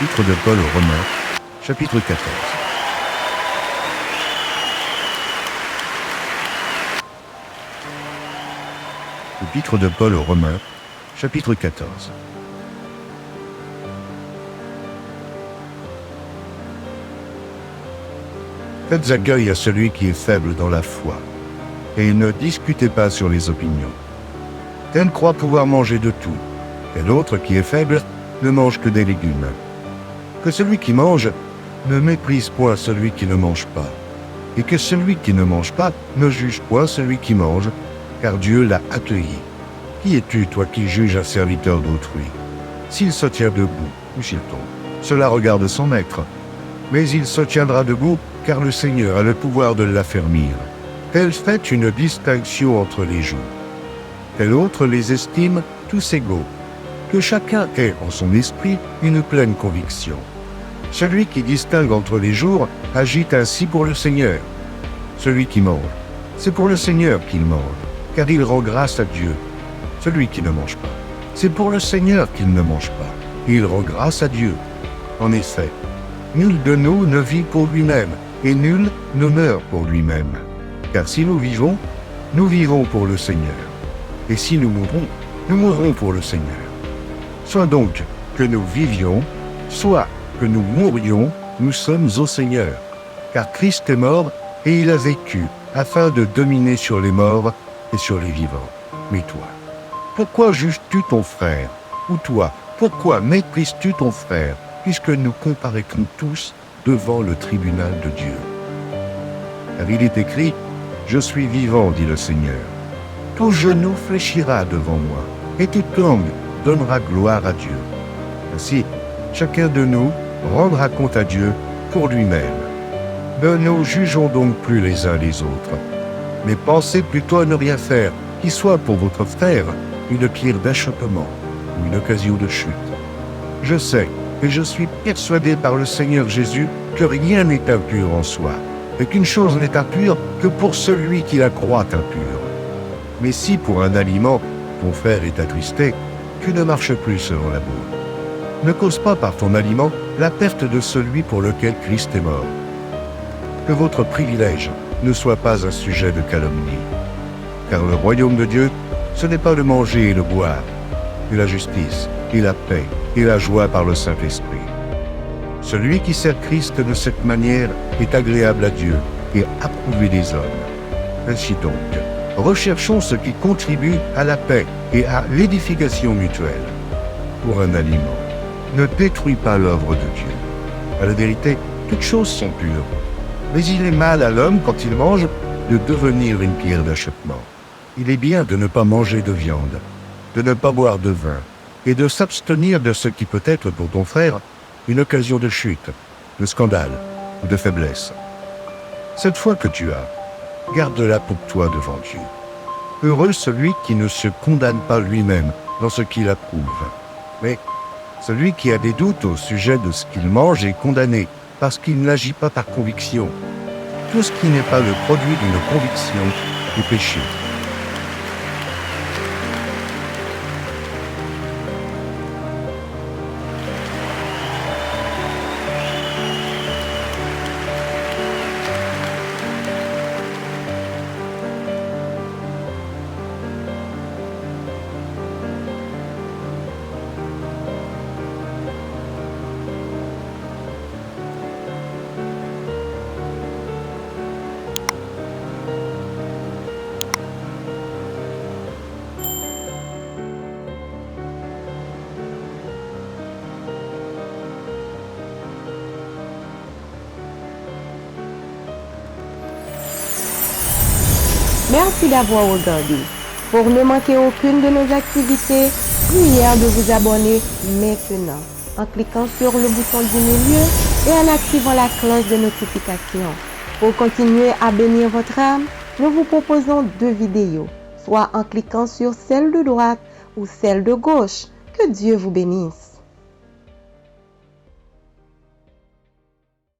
Épître de Paul aux Romains, chapitre 14. Épître de Paul aux Romains, chapitre 14. Faites accueil à celui qui est faible dans la foi, et ne discutez pas sur les opinions. Tel croit pouvoir manger de tout, tel autre qui est faible ne mange que des légumes. Que celui qui mange ne méprise point celui qui ne mange pas, et que celui qui ne mange pas ne juge point celui qui mange, car Dieu l'a accueilli. Qui es-tu, toi qui juges un serviteur d'autrui? S'il se tient debout, ou s'il tombe, cela regarde son maître. Mais il se tiendra debout, car le Seigneur a le pouvoir de l'affermir. Tel fait une distinction entre les jours. Tel autre les estime tous égaux. Que chacun ait en son esprit une pleine conviction. Celui qui distingue entre les jours agit ainsi pour le Seigneur. Celui qui mange, c'est pour le Seigneur qu'il mange, car il rend grâce à Dieu. Celui qui ne mange pas, c'est pour le Seigneur qu'il ne mange pas, il rend grâce à Dieu. En effet, nul de nous ne vit pour lui-même, et nul ne meurt pour lui-même. Car si nous vivons pour le Seigneur. Et si nous mourrons pour le Seigneur. Soit donc que nous vivions, soit que nous mourions, nous sommes au Seigneur. Car Christ est mort, et il a vécu, afin de dominer sur les morts et sur les vivants. Mais toi, pourquoi juges-tu ton frère? Ou toi, pourquoi méprises-tu ton frère, puisque nous comparaîtrons tous devant le tribunal de Dieu? Car il est écrit, « Je suis vivant, dit le Seigneur. Tout genou fléchira devant moi, et toute langue donnera gloire à Dieu. » Ainsi, chacun de nous rendra compte à Dieu pour lui-même. Ne nous jugeons donc plus les uns les autres, mais pensez plutôt à ne rien faire, qui soit pour votre frère une pierre d'achoppement ou une occasion de chute. Je sais et je suis persuadé par le Seigneur Jésus que rien n'est impur en soi, et qu'une chose n'est impure que pour celui qui la croit impure. Mais si pour un aliment ton frère est attristé, tu ne marches plus selon l'amour. Ne cause pas par ton aliment la perte de celui pour lequel Christ est mort. Que votre privilège ne soit pas un sujet de calomnie. Car le royaume de Dieu, ce n'est pas le manger et le boire, mais la justice et la paix et la joie par le Saint-Esprit. Celui qui sert Christ de cette manière est agréable à Dieu et approuvé des hommes. Ainsi donc, recherchons ce qui contribue à la paix et à l'édification mutuelle. Pour un aliment, ne détruis pas l'œuvre de Dieu. À la vérité, toutes choses sont pures. Mais il est mal à l'homme, quand il mange, de devenir une pierre d'achoppement. Il est bien de ne pas manger de viande, de ne pas boire de vin, et de s'abstenir de ce qui peut être pour ton frère une occasion de chute, de scandale ou de faiblesse. Cette foi que tu as, garde-la pour toi devant Dieu. Heureux celui qui ne se condamne pas lui-même dans ce qu'il approuve. Mais celui qui a des doutes au sujet de ce qu'il mange est condamné parce qu'il n'agit pas par conviction. Tout ce qui n'est pas le produit d'une conviction est péché. Merci d'avoir regardé. Pour ne manquer aucune de nos activités, prière de vous abonner maintenant en cliquant sur le bouton du milieu et en activant la cloche de notification. Pour continuer à bénir votre âme, nous vous proposons 2 vidéos, soit en cliquant sur celle de droite ou celle de gauche. Que Dieu vous bénisse.